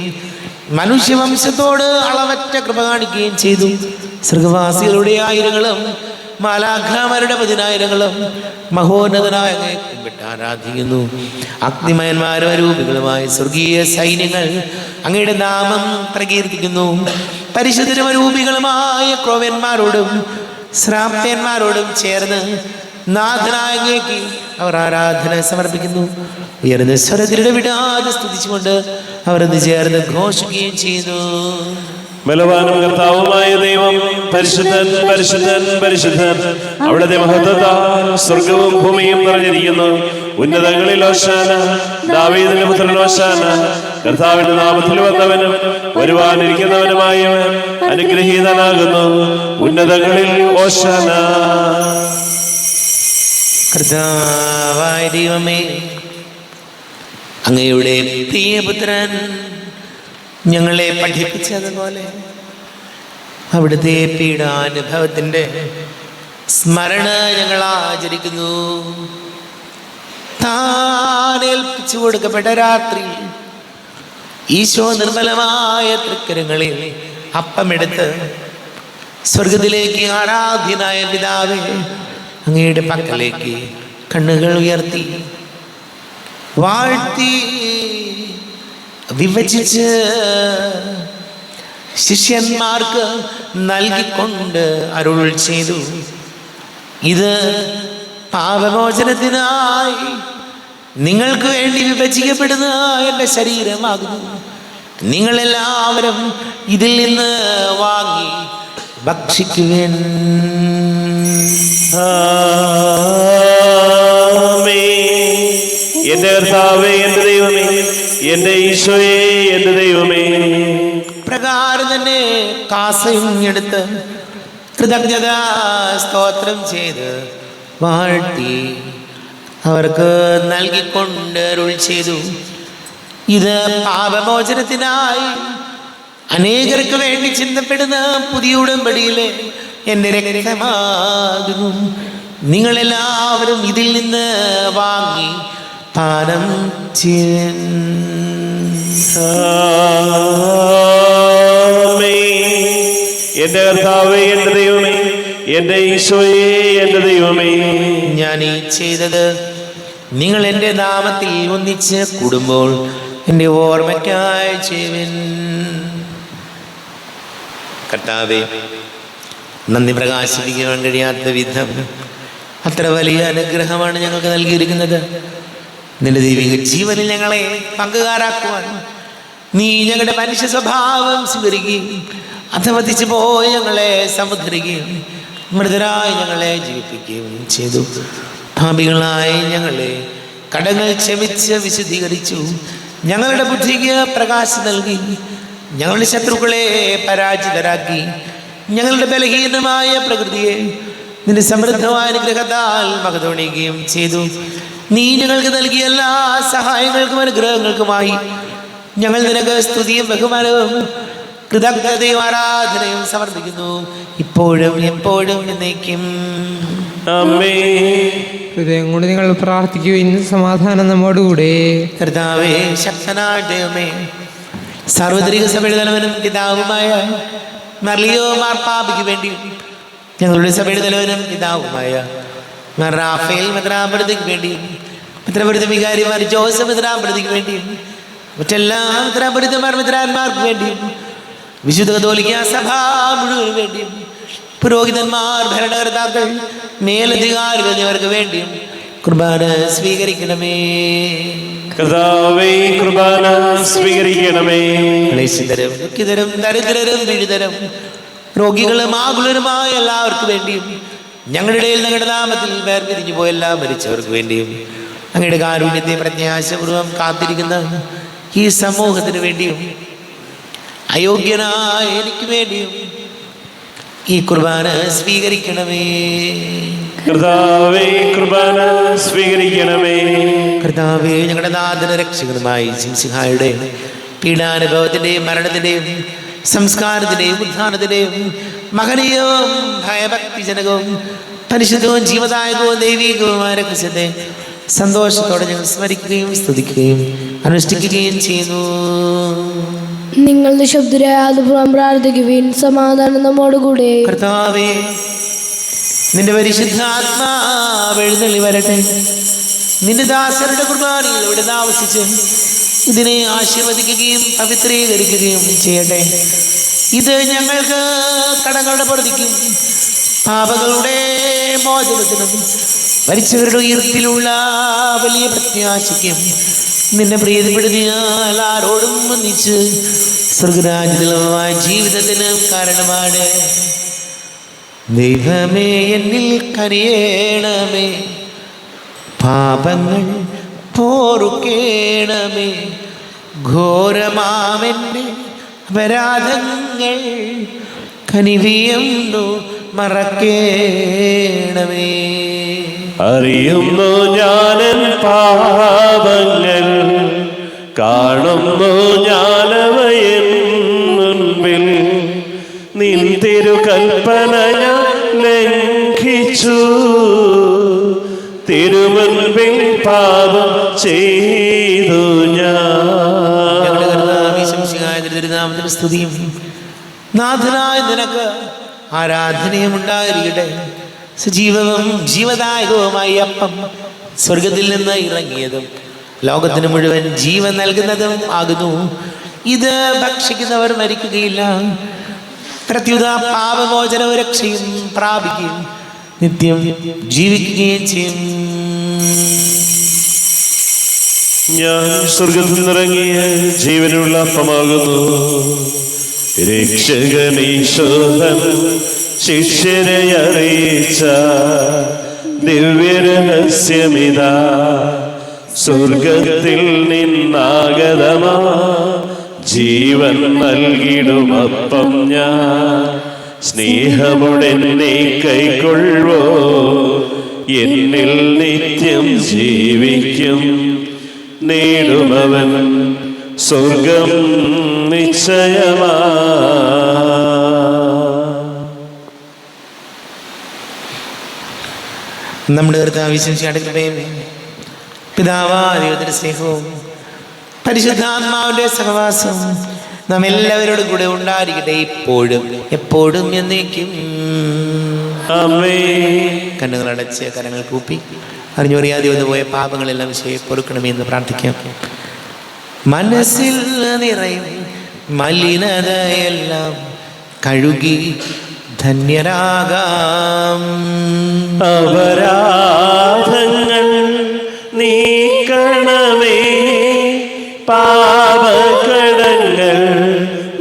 മനുഷ്യവംശത്തോട് അളവറ്റ കൃപ കാണിക്കുകയും ചെയ്തു. സ്വർഗവാസികളുടെ ആയിരങ്ങളും മാലാഖമാരുടെ 10,000-ങ്ങളും മഹോന്നതനായ അങ്ങയെ കുമ്പിട്ട് ആരാധിക്കുന്നു. അഗ്നിമയന്മാരും അരൂപികളുമായ സ്വർഗീയ സൈന്യങ്ങൾ അങ്ങയുടെ നാമം പ്രകീർത്തിക്കുന്നു. പരിശുദ്ധരും അരൂപികളുമായ ക്രോവ്യന്മാരോടും ശ്രാപ്യന്മാരോടും ചേർന്ന് നാഥനായ അങ്ങേക്ക് അവർ ആരാധന സമർപ്പിക്കുന്നു. ഉയർന്ന സ്വരത്തിലൂടെ വിടാതെ സ്തുതിച്ചുകൊണ്ട് അവർ ഒന്ന് ചേർന്ന് ഘോഷിക്കുകയും ചെയ്യുന്നു. ബലവാനും കർത്താവുമായ ദൈവം പരിശുദ്ധൻ പരിശുദ്ധൻ പരിശുദ്ധൻ, അവിടുത്തെ മഹത്വത്താൽ സ്വർഗവും ഭൂമിയും നിറഞ്ഞിരിക്കുന്നു. ഉന്നതങ്ങളിൽ ഹോശാന, ദാവീദിന്റെ പുത്രൻ ഹോശാന. കർത്താവിന്റെ നാമത്തിൽ വന്നവനും വരുവാനിരിക്കുന്നവനുമായവൻ അനുഗ്രഹീതനാകുന്നു. ഉന്നതങ്ങളിൽ ഹോശാന. കർത്താവായ ദൈവമേ, അങ്ങയുടെ പ്രിയപുത്രൻ ഞങ്ങളെ പഠിപ്പിച്ചതുപോലെ അവിടുത്തെ പീഡാനുഭവത്തിൻ്റെ സ്മരണ ഞങ്ങൾ ആചരിക്കുന്നു. താൻ ഏൽപ്പിച്ചു കൊടുക്കപ്പെട്ട രാത്രി ഈശോ നിർമ്മലമായ തൃക്കരങ്ങളിൽ അപ്പമെടുത്ത് സ്വർഗത്തിലേക്ക് ആരാധ്യനായ പിതാവേ, അങ്ങയുടെ പക്കലേക്ക് കണ്ണുകൾ ഉയർത്തി വാഴ്ത്തി വിഭജിച്ച് ശിഷ്യന്മാർക്ക് നൽകിക്കൊണ്ട് അരുൾ ചെയ്തു, ഇത് പാപമോചനത്തിനായി നിങ്ങൾക്ക് വേണ്ടി വിഭജിക്കപ്പെടുന്ന എൻ്റെ ശരീരമാകുന്നു. നിങ്ങളെല്ലാവരും ഇതിൽ നിന്ന് വാങ്ങി ഭക്ഷിക്കുവിൻ. എന്റെ കർത്താവേ, എന്റെ ദൈവമേ, എന്റെ ഈശോയെ, എന്റെ ദൈവമേ. പ്രകാരം തന്നെ കാസയും എടുത്ത് കൃതജ്ഞത സ്തോത്രം ചെയ്ത് വാഴ്ത്തി അവർക്ക് നൽകിക്കൊണ്ട് അരുൾ ചെയ്തു, ഇത് പാപമോചനത്തിനായി അനേകർക്ക് വേണ്ടി ചിന്തപ്പെടുന്ന പുതിയ ഉടമ്പടിയിലെ എൻ്റെ രക്തമാകുന്നു. നിങ്ങളെല്ലാവരും ഇതിൽ നിന്ന് വാങ്ങി പാനം ചെയ്യുവിൻ. എന്റെ കർത്താവേ, എന്റെ ദൈവമേ, എന്റെ ഈശോയെ, എന്റെ ദൈവമേ. ഞാൻ ഈ ചെയ്തത് നിങ്ങൾ എൻ്റെ നാമത്തിൽ ഒന്നിച്ച് കൂടുമ്പോൾ എൻ്റെ ഓർമ്മയ്ക്കായി ചെയ്യുവിൻ. കർത്താവേ, നന്ദി പ്രകാശിപ്പിക്കുവാൻ കഴിയാത്ത വിധം അത്ര വലിയ അനുഗ്രഹമാണ് ഞങ്ങൾക്ക് നൽകിയിരിക്കുന്നത്. നിന്റെ ദൈവിക ജീവനിൽ ഞങ്ങളെ പങ്കുകാരാക്കുവാൻ നീ ഞങ്ങളുടെ മനുഷ്യ സ്വഭാവം സ്വീകരിക്കുകയും അധമതിച്ചു പോയി ഞങ്ങളെ സമുദ്രിക്കുകയും മൃതരായി ഞങ്ങളെ ജീവിപ്പിക്കുകയും ചെയ്തു. പാപികളായി ഞങ്ങളെ കടങ്ങൾ ക്ഷമിച്ച് വിശുദ്ധീകരിച്ചു. ഞങ്ങളുടെ ബുദ്ധിക്ക് പ്രകാശം നൽകി. ഞങ്ങളുടെ ശത്രുക്കളെ പരാജിതരാക്കി. ഞങ്ങളുടെ ബലഹീനമായ പ്രകൃതിയെ നിന്റെ സമൃദ്ധമായ അനുഗ്രഹത്താൽ മകതോണിക്കുകയും ചെയ്തു. നീ ഞങ്ങൾക്ക് നൽകിയ എല്ലാ സഹായങ്ങൾക്കും അനുഗ്രഹങ്ങൾക്കുമായി ഞങ്ങൾ നിനക്ക് സ്തുതിയും ബഹുമാനവും കൃതജ്ഞതയും ആരാധനയും സമർപ്പിക്കുന്നു, ഇപ്പോഴും എപ്പോഴും എന്നേക്കും. ഹൃദയം കൊണ്ട് നിങ്ങൾ പ്രാർത്ഥിക്കുകയും സമാധാനം നമ്മോടുകൂടെ. കർത്താവേ, ശക്തനായ ദൈവമേ, സാർവത്രിക സഭയുടെ തലവനും പിതാവുമായ മർലിയോ മാർപ്പാപ്പയ്ക്ക് വേണ്ടി ഞങ്ങളുടെ സഭയുടെ തലവനും പിതാവുമായ റാഫേൽ മെത്രാപ്പൊലീത്തയ്ക്ക് വേണ്ടി, മെത്രാപ്പൊലീത്ത വികാരിമാർ ജോസഫ് മെത്രാപ്പൊലീത്തയ്ക്ക് വേണ്ടി, മറ്റെല്ലാ മെത്രാപ്പൊലീത്തമാർ മെത്രാന്മാർക്ക് വേണ്ടിയും വിശുദ്ധ കത്തോലിക്കാ സഭ മുഴുവന് വേണ്ടിയും പുരോഹിതന്മാർ, ഭരണകർത്താക്കൾ, മേലധികാരികൾ എന്നിവർക്ക് വേണ്ടിയും കുർബാന സ്വീകരിക്കണമേ. കർത്താവേ, കുർബാന സ്വീകരിക്കണമേ. ക്ലേശിതരും ദുഃഖിതരും ദരിദ്രരും പീഡിതരും രോഗികളും ആകുലരുമായ എല്ലാവർക്കും വേണ്ടിയും ഞങ്ങളുടെ ഇടയിൽ ഞങ്ങളുടെ നാമത്തിൽ വേർപിരിഞ്ഞു പോയെല്ലാം മരിച്ചവർക്ക് വേണ്ടിയും അങ്ങയുടെ കാരുണ്യത്തെ പ്രത്യാശപൂർവം കാത്തിരിക്കുന്ന ഈ സമൂഹത്തിന് വേണ്ടിയും അയോഗ്യനായ എനിക്ക് വേണ്ടിയും ഈ കുർബാന സ്വീകരിക്കണമേ. കർത്താവേ, കുർബാന സ്വീകരിക്കണമേ. കർത്താവേ, ഞങ്ങളുടെ നാഥന രക്ഷകനുമായി മിശിഹായുടെ പീഡാനുഭവത്തിൻ്റെയും മരണത്തിൻ്റെയും സംസ്കാരത്തിൻ്റെയും ഉത്ഥാനത്തിൻ്റെയും മഹനീയവും ഭയഭക്തിജനകവും പരിശുദ്ധവും ജീവദായകവും ദൈവീകവുമായ രഹസ്യത്തെ സന്തോഷത്തോടെ ഞങ്ങൾ സ്മരിക്കുകയും സ്തുതിക്കുകയും അനുഷ്ഠിക്കുകയും ചെയ്യുന്നു. നിങ്ങൾ നിശബ്ദരായാലും പ്രാർത്ഥിക്കുവിൻ. സമാധാനം നമ്മോടുകൂടെ. കർത്താവേ, നിന്റെ പരിശുദ്ധാത്മാവ് എഴുന്നള്ളി വരട്ടെ. നിന്റെ ദാസരുടെ കുർബാനയിൽ ഇവിടെ താമസിച്ച് ഇതിനെ ആശീർവദിക്കുകയും പവിത്രീകരിക്കുകയും ചെയ്യട്ടെ. ഇത് ഞങ്ങൾക്ക് കടങ്ങളുടെ പൊറുതിക്കും പാപങ്ങളുടെ മോചനത്തിനും മരിച്ചവരുടെ ഉയർപ്പിലുള്ള വലിയ പ്രത്യാശയ്ക്കും നിന്നെ പ്രീതിപ്പെടുത്തിയാൽ ആരോടും ഒന്നിച്ച് സ്വർഗരാജ്യമായ ജീവിതത്തിന് കാരണമാണ്. ദൈവമേ, എന്നിൽ കനിയേണമേ, പാപങ്ങൾ പോറുക്കേണമേ, ഘോരമാമെൻ്റെ അപരാധങ്ങൾ കനിവിയുന്നു മറക്കേണമേ. അറിയുന്നു ഞാനൻ പാപങ്ങൾ, കാണുന്നു ഞാനവയൻ മുൻപിൽ. നിൻ തിരുകൽപ്പന ഞാൻ ലംഘിച്ചു, തിരുമുൻപിൽ പാപം ചെയ്തു ഞാൻ. സ്തുതിയും നാഥനായ നിനക്ക് ആരാധനയും ഉണ്ടായിരിക്കട്ടെ. സജീവവും ജീവദായകവുമായി അപ്പം സ്വർഗത്തിൽ നിന്ന് ഇറങ്ങിയതും ലോകത്തിന് മുഴുവൻ ജീവൻ നൽകുന്നതും ആകുന്നു. ഇത് ഭക്ഷിക്കുന്നവർ മരിക്കുകയില്ല, പ്രത്യുത പാപമോചനവും രക്ഷയും പ്രാപിക്കുകയും നിത്യം ജീവിക്കുകയും ചെയ്യും. ഞാൻ സ്വർഗത്തിൽ നിന്നിറങ്ങിയ ജീവനുള്ള അപ്പമാകുന്നു. രക്ഷകനീശോധൻ ശിഷ്യരെ അറിയിച്ച ദിവ്യരഹസ്യമിതാ, സ്വർഗത്തിൽ നിന്നാഗതമാ ജീവൻ നൽകിടുമപ്പം ഞാൻ. സ്നേഹമുടെന്നെ കൈക്കൊള്ളുവോ, എന്നിൽ നിത്യം ജീവിക്കും. നേടുമവൻ സ്വർഗം നിശ്ചയമാ. നമ്മുടെ കർത്താവിശ്വസിച്ചടക്കട്ടെ. പിതാവായ ദൈവത്തിന്റെ സ്നേഹവും പരിശുദ്ധാത്മാവിന്റെ സഹവാസവും നാം എല്ലാവരോടും കൂടെ ഉണ്ടായിരിക്കട്ടെ, ഇപ്പോഴും എപ്പോഴും എന്നേക്കും. കണ്ണുകളടച്ച് കരങ്ങൾ കൂപ്പി അറിഞ്ഞറിയാതെ വന്നു പോയ പാപങ്ങളെല്ലാം വിഷയം പൊറുക്കണമേ എന്ന് പ്രാർത്ഥിക്കാം. മനസ്സിൽ നിറയും മലിനതയെല്ലാം കഴുകി ധന്യരാകാം. അപരാധങ്ങൾ നീക്കണമേ, പാപകടങ്ങൾ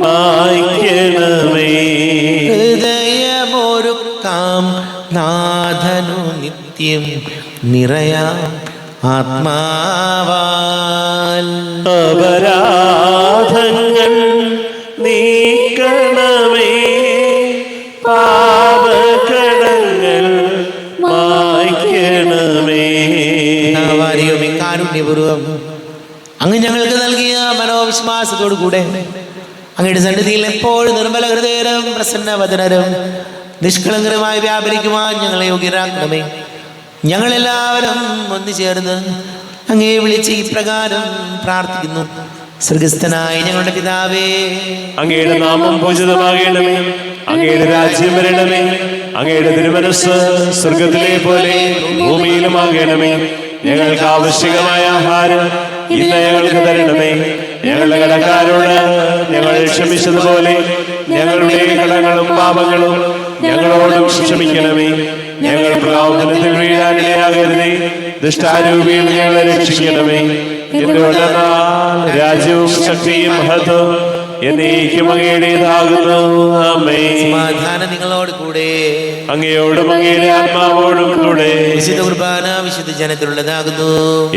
മായ്ക്കണമേ. ഹൃദയമൊരുക്കാം നാഥനു നിത്യം നിറയാം ആത്മാവാൽ. അപരാധങ്ങൾ നീക്കണമേ, പാപകടങ്ങൾ മായ്ക്കണമേ. കാരുണ്യപൂർവം അങ്ങ് ഞങ്ങൾക്ക് നൽകിയ മനോവിശ്വാസത്തോടു കൂടെ അങ്ങയുടെ സന്നിധിയിൽ എപ്പോഴും നിർമ്മല ഹൃദയരും പ്രസന്നവദനരും നിഷ്കളങ്കരമായി വ്യാപരിക്കുവാൻ ഞങ്ങളെ യോഗ്യരാക്കണമേ. ഞങ്ങളെല്ലാവരും ഒന്നുചേർന്ന് അങ്ങേ വിളിച്ച് ഇപ്രകാരം പ്രാർത്ഥിക്കുന്നു. സ്വർഗസ്ഥനായ ഞങ്ങളുടെ പിതാവേ, അങ്ങയുടെ നാമം പൂജിതമാകണമേ, അങ്ങയുടെ രാജ്യം വരണമേ, അങ്ങയുടെ തിരുമനസ്സ് സ്വർഗത്തിലെ പോലെ ഭൂമിയിലുമാകണമേ. ഞങ്ങൾക്ക് ആവശ്യമായ ആഹാരം ഇന്ന് ഞങ്ങൾക്ക് തരണമേ. ഞങ്ങളുടെ കടക്കാരോട് ഞങ്ങൾ ക്ഷമിച്ചതുപോലെ ഞങ്ങളുടെ കടങ്ങളും പാപങ്ങളും ഞങ്ങളോടും ക്ഷമിക്കണമേ. ഞങ്ങൾ പ്രലോഭനത്തിൽ വീഴാനിടയാകരുതേ, ദുഷ്ടാരൂപിയിൽ ഞങ്ങളെ രക്ഷിക്കണമേ. എന്തുകൊണ്ടെന്നാൽ രാജ്യവും ശക്തിയും മഹത്വവും എന്നേക്കും അങ്ങയുടേതാകുന്നു. ആമേൻ. സമാധാനം നിങ്ങളോട് കൂടെ. അങ്ങയോടും അങ്ങയുടെ ആത്മാവോടും കൂടെ. വിശുദ്ധ കുർബാന വിശുദ്ധ ജനത്തിലുള്ളതാകുന്നു.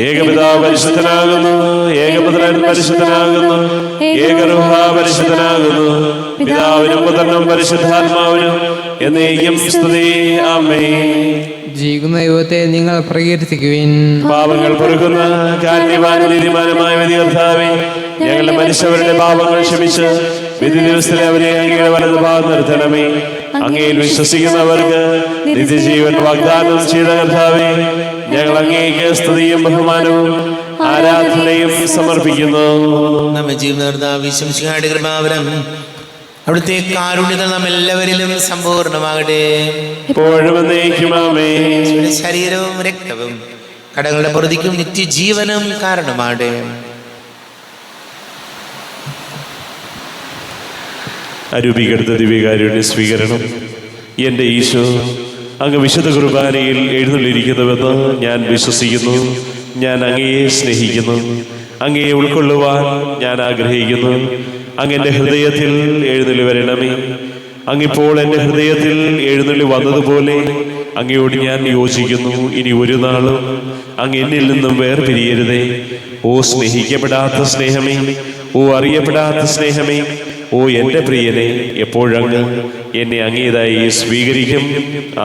ഏകപിതാവ് പരിശുദ്ധനാകുന്നു, ഏകപുത്രൻ പരിശുദ്ധനാകുന്നു, ഏകരൂഹ പരിശുദ്ധനാകുന്നു. പിതാവിനും പുത്രനും പരിശുദ്ധാത്മാവിനും എന്നേക്കും സ്തുതി. ആമേൻ. ജീവിക്കുന്ന ദൈവത്തെ നിങ്ങൾ പ്രകീർത്തിക്കുവിൻ. പാപങ്ങൾ പൊറുക്കുന്ന കാരുണ്യവാനും നീതിമാനുമായ കർത്താവേ, ഞങ്ങളുടെ മനുഷ്യരുടെ പാപങ്ങൾ ക്ഷമിച്ച് വിധി ദിവസത്തിലെ അവരെ അങ്ങയുടെ വലത് ഭാഗം നിർത്തണമേ. അങ്ങയിൽ വിശ്വസിക്കുന്നവർക്ക് നിത്യജീവൻ വാഗ്ദാനം ചെയ്ത കർത്താവേ, ഞങ്ങൾ അങ്ങേക്ക് സ്തുതിയും ബഹുമാനവും ആരാധനയും സമർപ്പിക്കുന്നു. നമ്മെ ജീവന വിശ്വസിക്കാരുടെ കൃപാവരം അവിടുത്തെ കാരുണ്യത നാം എല്ലാവരിലും സമ്പൂർണ്ണമാകട്ടെ. എപ്പോഴും എന്നേക്കും ആമേൻ. ശരീരവും രക്തവും കടങ്ങളുടെ പൊറുതിക്കും നിത്യജീവനും കാരണമാകട്ടെ. അരൂപീകൃത ദിവ്യകാരുണ്യ സ്വീകരണം. എൻ്റെ ഈശോ അങ്ങ് വിശുദ്ധ കുർബാനയിൽ എഴുന്നള്ളിരിക്കുന്നുവെന്ന് ഞാൻ വിശ്വസിക്കുന്നു. ഞാൻ അങ്ങയെ സ്നേഹിക്കുന്നു. അങ്ങയെ ഉൾക്കൊള്ളുവാൻ ഞാൻ ആഗ്രഹിക്കുന്നു. അങ്ങ് എൻ്റെ ഹൃദയത്തിൽ എഴുന്നള്ളി വരണമേ. അങ്ങിപ്പോൾ എൻ്റെ ഹൃദയത്തിൽ എഴുന്നള്ളി വന്നതുപോലെ അങ്ങയോട് ഞാൻ യോജിക്കുന്നു. ഇനി ഒരു നാളും അങ്ങ് എന്നിൽ നിന്നും വേർപിരിയരുതേ. ഓ സ്നേഹിക്കപ്പെടാത്ത സ്നേഹമേ, ഓ അറിയപ്പെടാത്ത സ്നേഹമേ, ഓ എൻ്റെ പ്രിയനെ, എപ്പോഴങ്ങ് എന്നെ അങ്ങേതായി സ്വീകരിക്കും.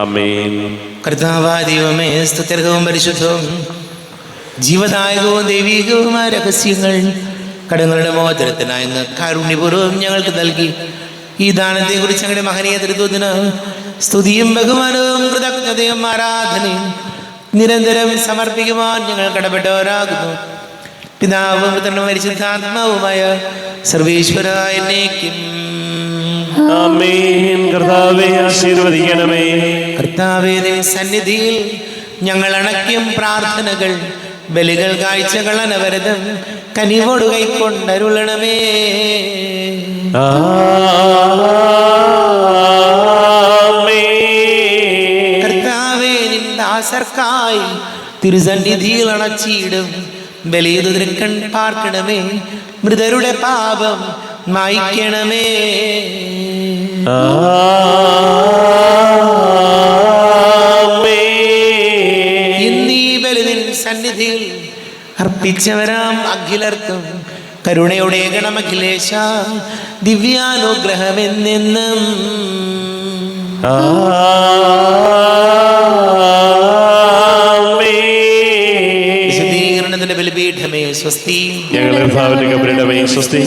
ആമേൻ. കർത്താവായ ദൈവമേ, സ്തുത്യർഹവും പരിശുദ്ധവും ജീവദായകവും ദൈവീകവുമായ രഹസ്യങ്ങൾ കടങ്ങളുടെ മോചനത്തിനായി കാരുണ്യപൂർവ്വം ഞങ്ങൾക്ക് നൽകി ഈ ദാനത്തെക്കുറിച്ച് ഞങ്ങളുടെ മഹനീയ തൃത്വത്തിന് സ്തുതിയും ബഹുമാനവും കൃതജ്ഞതയും ആരാധനയും നിരന്തരം സമർപ്പിക്കുവാൻ ഞങ്ങൾ കടപ്പെട്ടവരാകുന്നു. പിതാവും പുത്രനും പരിശുദ്ധാത്മാവുമായ സർവേശ്വര എന്നേക്കും ആമേൻ. കർത്താവേ ആശീർവദിക്കണമേ. കർത്താവേ, നിൻ സന്നിധിയിൽ ഞങ്ങൾ അണയ്ക്കും പ്രാർത്ഥനകൾ, ബലികൾ, കാഴ്ചകൾ അനവരതം കനിവോട് കൈക്കൊണ്ടരുളണമേ. കർത്താവേ, നിൻ ദാസർക്കായി തിരുസന്നിധിയിൽ അണച്ചിടും ബലിയുതിർക്കൺ പാർക്കണമേ. മൃതരുടെ പാപം മായ്ക്കണമേ. ഇന്നീ ബലി നിൻ സന്നിധിയിൽ അർപ്പിച്ചവരാം അഖിലർക്കും കരുണയുടെ ഗണമഖിലേശ ദിവ്യാനുഗ്രഹമെന്നെന്നും. വിശദീകരണത്തിന്റെ ബലിപീഠമേ സ്വസ്തി. ഞങ്ങളുടെ ഭാവനകപരിടമേ സ്വസ്തി.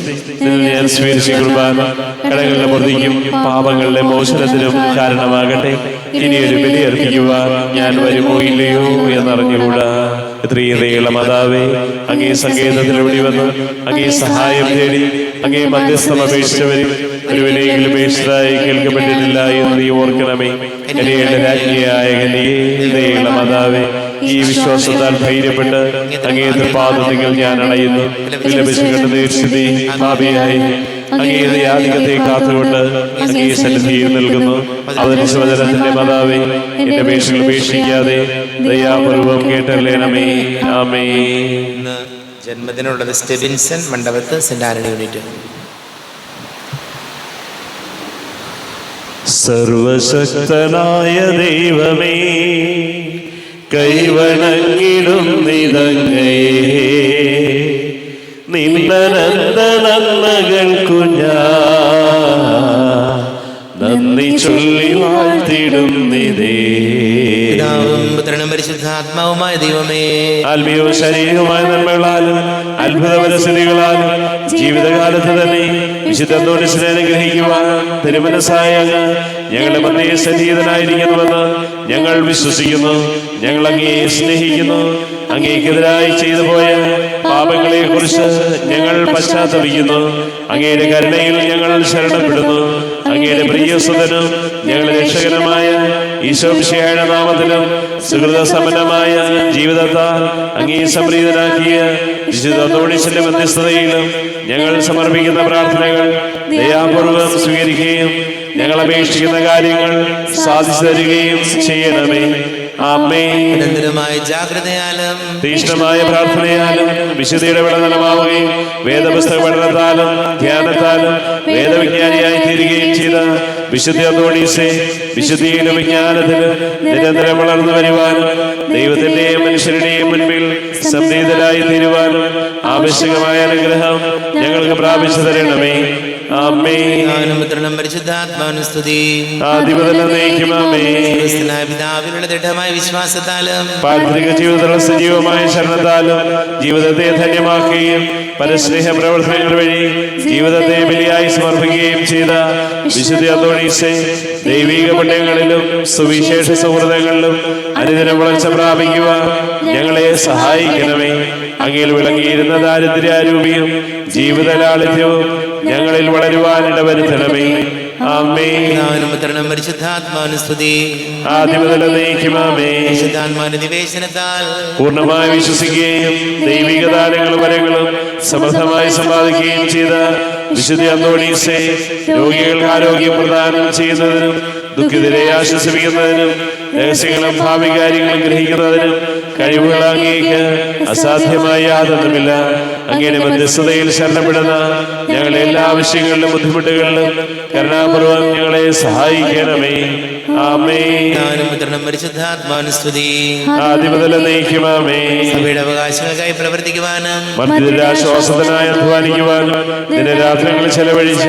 ഞാൻ സ്വീകരിച്ച കുർബാന കടങ്ങളുടെ പൊറുതിക്കും പാപങ്ങളുടെ മോചനത്തിനും കാരണമാകട്ടെ. ഇനിയൊരു ബലി അർപ്പിക്കുവാൻ ഞാൻ വരുമോ ഇല്ലയോ എന്നറിഞ്ഞുകൂടാ. എത്രയേറെയുള്ള മാതാവേ, അങ്ങേ സങ്കേതത്തിൽ ഓടി വന്ന് അങ്ങേ സഹായം തേടി അങ്ങേ മധ്യസ്ഥം അപേക്ഷിച്ചവരും ഒരുവനെങ്കിലും ഉപേക്ഷിതരായി കേൾക്കപ്പെട്ടിട്ടില്ല എന്ന് നീ ഓർക്കണമേ. എന്റെ രാജ്ഞിയായ കന്യകേ, മാതാവേ, ഈ വിശ്വാസത്താൽ ധൈര്യപ്പെട്ട് അങ്ങേ തൃപ്പാദത്തിൽ ഞാൻ അണയുന്നു. വിലപിച്ചുകണ്ട് പാപിയായി അങ്ങയുടെ യാതികത്തെ കാത്തുകൊണ്ട് അങ്ങേ സന്നിധിയിൽ നൽകുന്നു. അവതരിച്ച വചനത്തിന്റെ മാതാവേ, എന്റെ അപേക്ഷകൾ ഉപേക്ഷിക്കാതെ ദയാപൂർവം കേട്ടല്ലേണമേ. ആമേൻ. ജന്മദിനമുള്ളത് സ്റ്റെബിൻസൺ മണ്ഡപത്ത് സെന്റ് ആന്റണി യൂണിറ്റ്. സർവശക്തനായ ദൈവമേ, കൈവണങ്ങിടുന്നിതങ്ങയെ നിന്നനന്ദ നന്മകൾക്കു ഞാൻ നന്ദി ചൊല്ലി വാഴ്ത്തിടുന്നിതേ. പിതാവും പുത്രനും പരിശുദ്ധാത്മാവുമായ ദൈവമേ, ആത്മീയവും ശരീരവുമായ നന്മകളാലും അത്ഭുത പരിസ്ഥിതികളാലും ജീവിതകാലത്ത് തന്നെ വിശുദ്ധ അന്തോണീസിനെ അനുഗ്രഹിക്കുവാൻ തിരുമനസ്സായ ഞങ്ങളുടെ മധ്യേ സന്നിഹിതനായിരിക്കുന്നുവെന്ന് ഞങ്ങൾ വിശ്വസിക്കുന്നു. ഞങ്ങൾ അങ്ങയെ സ്നേഹിക്കുന്നു. അങ്ങേക്കെതിരായി ചെയ്തു പോയ പാപങ്ങളെ കുറിച്ച് ഞങ്ങൾ പശ്ചാത്തപിക്കുന്നു. അങ്ങയുടെ കരുണയിൽ ഞങ്ങൾ ശരണപ്പെടുന്നു. അങ്ങയുടെ പ്രിയസുതനും ഞങ്ങളുടെ രക്ഷകനുമായ ഈശോമിശിഹായുടെ നാമത്തിലും സുഹൃത സമ്പന്നമായ ജീവിതത്താൽ അങ്ങേ സംപ്രീതനാക്കിയ വിശുദ്ധ അന്തോണീസിന്റെ മധ്യസ്ഥതയിലും ഞങ്ങൾ സമർപ്പിക്കുന്ന പ്രാർത്ഥനകൾ ദയാപൂർവം സ്വീകരിക്കുകയും ഞങ്ങൾ അപേക്ഷിക്കുന്ന കാര്യങ്ങൾ സാധിച്ചു തരികയും ചെയ്യണമേ. ആമേൻ. നിരന്തരമായ ജാഗ്രതയാലും തീക്ഷ്ണമായ പ്രാർത്ഥനയാലും വിശുദ്ധിയുടെ വിളനിലമാവുകയും വേദപുസ്തക പഠനത്താലും ധ്യാനത്താലും വേദവിജ്ഞാനിയായി തീരുകയും ചെയ്ത വിശുദ്ധ അന്തോണീസേ, വിശുദ്ധിയിലും വിജ്ഞാനത്തിലും നിരന്തരം വളർന്നു വരുവാനും ദൈവത്തിന്റെയും മനുഷ്യരുടെയും മുൻപിൽ സംപ്രീതരായി തീരുവാനും ആവശ്യകമായ അനുഗ്രഹം ഞങ്ങൾക്ക് പ്രാപിച്ചു തരണമേ. ആമേൻ. പരിശുദ്ധാത്മാവിനും സ്തുതി. പിതാവിലുള്ള ദൃഢമായ വിശ്വാസത്താലും പാരത്രിക ജീവിതത്തിലുള്ള സജീവമായ ശരണത്താലും ജീവിതത്തെ ധന്യമാക്കുകയും പരസ്നേഹ പ്രവർത്തനങ്ങൾ വഴി ജീവിതത്തെ ബലിയായി സമർപ്പിക്കുകയും ചെയ്ത വിശുദ്ധ അന്തോണീസേ, ദൈവിക പുണ്യങ്ങളിലും സുവിശേഷ സൗഹൃദങ്ങളിലും അനുദിനം വളർച്ച പ്രാപിക്കുവാൻ ഞങ്ങളെ സഹായിക്കണമേ. അങ്ങയിൽ വിളങ്ങിയിരുന്ന ദാരിദ്ര്യാരൂപിയും ജീവിത ലാളിത്യവും ഞങ്ങളിൽ വളരുവാൻ ഇടവരുത്തണമേ. പരിശുദ്ധാത്മാവിനും സ്തുതി. പരിശുദ്ധാത്മാവിന്റെ നിവേശനത്താൽ പൂർണ്ണമായി വിശ്വസിക്കുകയും ദൈവിക ദാനങ്ങളും വരങ്ങളും സമൃദ്ധമായി സമ്പാദിക്കുകയും ചെയ്ത വിശുദ്ധ അന്തോണീസേ, രോഗികൾക്ക് ആരോഗ്യം പ്രദാനം ചെയ്യുന്നതിനും ദുഃഖിതരെ ആശ്വസിപ്പിക്കുന്നതിനും രഹസ്യങ്ങളും ഭാവി കാര്യങ്ങളും ഗ്രഹിക്കുന്നതിനും കഴിവുള്ള അങ്ങേക്ക് അസാധ്യമായ യാതൊന്നുമില്ല. അങ്ങയുടെ മധ്യസ്ഥതയിൽ ശരണപ്പെടുന്ന ഞങ്ങളുടെ എല്ലാ ആവശ്യങ്ങളിലും ബുദ്ധിമുട്ടുകളിലും കരുണാപൂർവ്വം ഞങ്ങളെ സഹായിക്കണമേ. പരിശുദ്ധാത്മാവിനും സ്തുതി. സഭയുടെ അവകാശങ്ങൾക്കായി പ്രവർത്തിക്കുവാനും മർദ്ദിതരാശ്വാസത്തിനായി അധ്വാനിക്കുവാനും ദിനരാത്രങ്ങൾ ചെലവഴിച്ച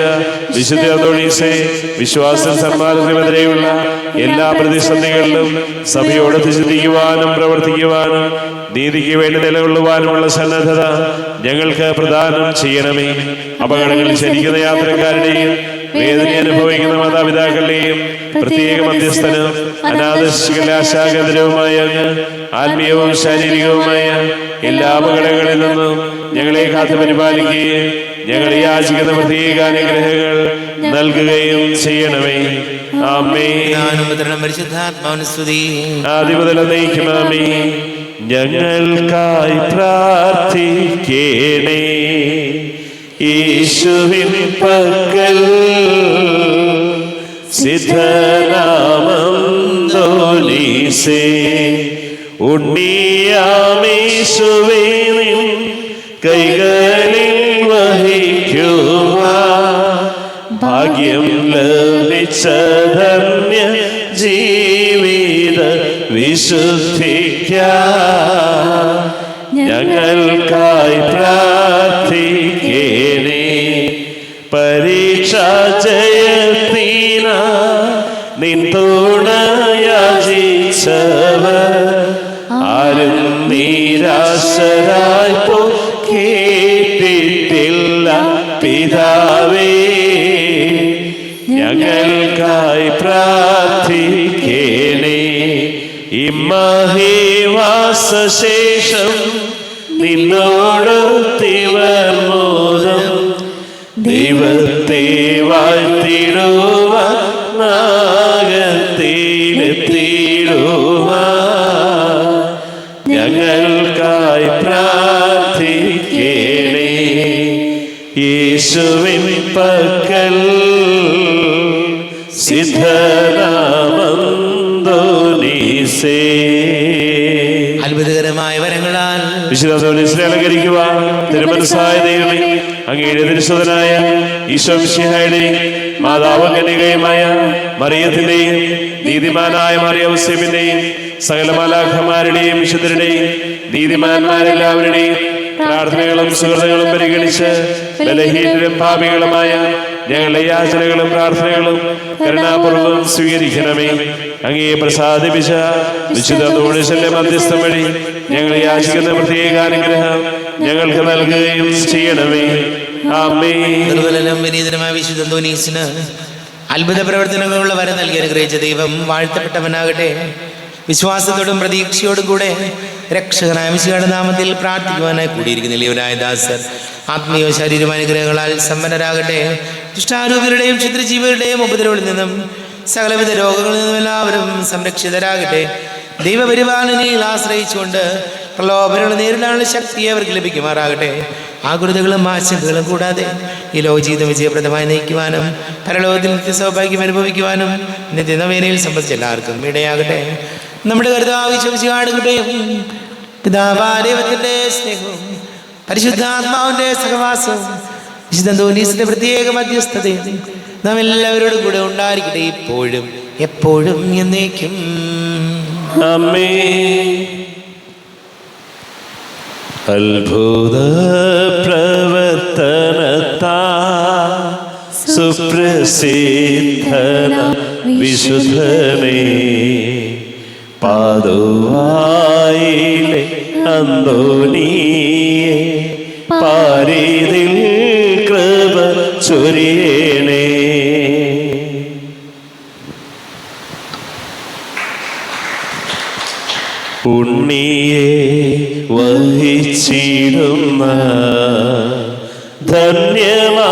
വിശുദ്ധ അന്തോണീസേ, വിശ്വാസം സന്മാനത്തിനെതിരെയുള്ള എല്ലാ പ്രതിസന്ധികളിലും സഭയോട് ചിന്തിക്കുവാനും പ്രവർത്തിക്കുവാനും നീതിക്ക് വേണ്ടി നിലകൊള്ളുവാനുമുള്ള സന്നദ്ധത ഞങ്ങൾക്ക് പ്രദാനം ചെയ്യണമേ. അപകടങ്ങളിൽ ചരിക്കുന്ന യാത്രക്കാരുടെയും വേദന അനുഭവിക്കുന്ന മാതാപിതാക്കളുടെയും പ്രത്യേക മധ്യസ്ഥനും അനാഥശിലാശാകേന്ദ്രവുമായ ആത്മീയവും ശാരീരികവുമായ എല്ലാ അപകടങ്ങളിൽ നിന്നും ഞങ്ങളെ കാത്തു പരിപാലിക്കുകയും ഞങ്ങൾ യാചിക്കുന്ന പ്രത്യേക അനുഗ്രഹങ്ങൾ നൽകുകയും ചെയ്യണമേ. പരിശുദ്ധാത്മാവിനും സ്തുതി. ആദിമുതൽ നയിക്കുമാമേ. ഞങ്ങൾക്കായി പ്രാർത്ഥിക്കേണേ. യേശുവിൻ പക്കൽ സിദ്ധനാമന്തോണീസേ, ഉണ്ണിയാമേശുവേ നിൻ കൈകളിൽ വഹിക്കുവാൻ ഭാഗ്യം ലഭിച്ച ധന്യ ജീവിത വിശുദ്ധിക്കാൻ ഞങ്ങൾക്കായി പ്രാർത്ഥിക്കേണേ. പരീക്ഷാ ജയത്തിന നിൻ തുണയാചിച്ചവർ ആരും നിരാശരായി കേട്ടിട്ടില്ല പിതാവേ. ഞങ്ങൾക്കായി പ്രാർത്ഥിക്കേണേ. ഇമ്മഹിവാസശേഷം നിന്നോടൊത്തിവർ മോദം ദൈവത്തെ വാഴ്ത്തിടുവാൻ നാഗത്തിലെത്തിടുവാൻ ഞങ്ങൾക്കായി പ്രാർത്ഥിക്കേണേ. യേശുവിൻ പക്കൽ സിദ്ധനാമന്തോണീസേ. അത്ഭുതകരമായ വരങ്ങളാൽ വിശുദ്ധ അന്തോണീസിനെ അലങ്കരിക്കുവാൻ തിരുമനസ്സായ ദൈവമേ, അങ്ങയുടെ തിരുസുതനായ ഈശോ മിശിഹായുടെയും മാതാവ് കന്യകയുമായ മറിയത്തിന്റെയും നീതിമാനായ മറിയൗസേപ്പിന്റെയും സകല മാലാഖമാരുടെയും വിശുദ്ധരുടെയും നീതിമാന്മാരെല്ലാവരുടെയും പ്രാർത്ഥനകളും സുഹൃത്തുക്കളും പരിഗണിച്ച് ബലഹീനരും പാപികളുമായ ഞങ്ങളുടെ യാചനകളും പ്രാർത്ഥനകളും കരുണാപൂർവ്വം സ്വീകരിക്കണമേ. അങ്ങയെ പ്രസാദിപ്പിച്ച വിശുദ്ധ അന്തോണീസിന്റെ മധ്യസ്ഥം വഴി ഞങ്ങൾ യാചിക്കുന്ന പ്രത്യേക അനുഗ്രഹം ഞങ്ങൾക്ക് നൽകുകയും ചെയ്യണമേ. ദുർബലനും വിനീതനുമായ വിശുദ്ധ അന്തോണീസിന് അത്ഭുത പ്രവർത്തനങ്ങളുള്ള വരം നൽകി അനുഗ്രഹിച്ച ദൈവം വാഴ്ത്തപ്പെട്ടവനാകട്ടെ. വിശ്വാസത്തോടും പ്രതീക്ഷയോടും കൂടെ രക്ഷകനായ മിശിഹായുടെ നാമത്തിൽ പ്രാർത്ഥിക്കുവാനായി കൂടിയിരിക്കുന്ന വലിയവനായ ദാസർ ആത്മീയ ശാരീരികമായ അനുഗ്രഹങ്ങളാൽ സമ്പന്നരാകട്ടെ. ദുഷ്ടാരൂപികളുടെയും ക്ഷുദ്രജീവികളുടെയും ഉപദ്രവങ്ങളിൽ നിന്നും സകലവിധ രോഗങ്ങളിൽ നിന്നും എല്ലാവരും സംരക്ഷിതരാകട്ടെ. ദൈവപരിപാലനയിൽ ആശ്രയിച്ചുകൊണ്ട് പ്രലോഭനങ്ങൾ നേരിടാനുള്ള ശക്തി അവർക്ക് ലഭിക്കുമാറാകട്ടെ. ആകുലതകളും ആശങ്കകളും കൂടാതെ ഈ ലോകജീവിതം വിജയപ്രദമായി നയിക്കുവാനും പരലോകത്തിൽ നിത്യസൗഭാഗ്യം അനുഭവിക്കുവാനും നിത്യനവേനയിൽ സംബന്ധിച്ച് എല്ലാവർക്കും ഇടയാകട്ടെ. നമ്മുടെ കർത്താവ് യേശുമിശിഹായുടെ കൃപയും പിതാവായ ദൈവത്തിന്റെ സ്നേഹവും പരിശുദ്ധാത്മാവിന്റെ സഹവാസം വിശുദ്ധ അന്തോനീസിന്റെ പ്രത്യേക മധ്യസ്ഥതയും നാം എല്ലാവരോടും കൂടെ ഉണ്ടായിരിക്കട്ടെ, ഇപ്പോഴും എപ്പോഴും എന്നേക്കും. ആമേൻ. അത്ഭുത പ്രവർത്തനത്താ സുപ്രസിദ്ധന വിശുദ്ധനേ, പാതുവായിലെ അന്തോനിയേ, പാരിതിൽ കൃപ ചൊരിയണേ. ഉണ്ണിയെ വഹിച്ചിടുന്ന ധന്യമാ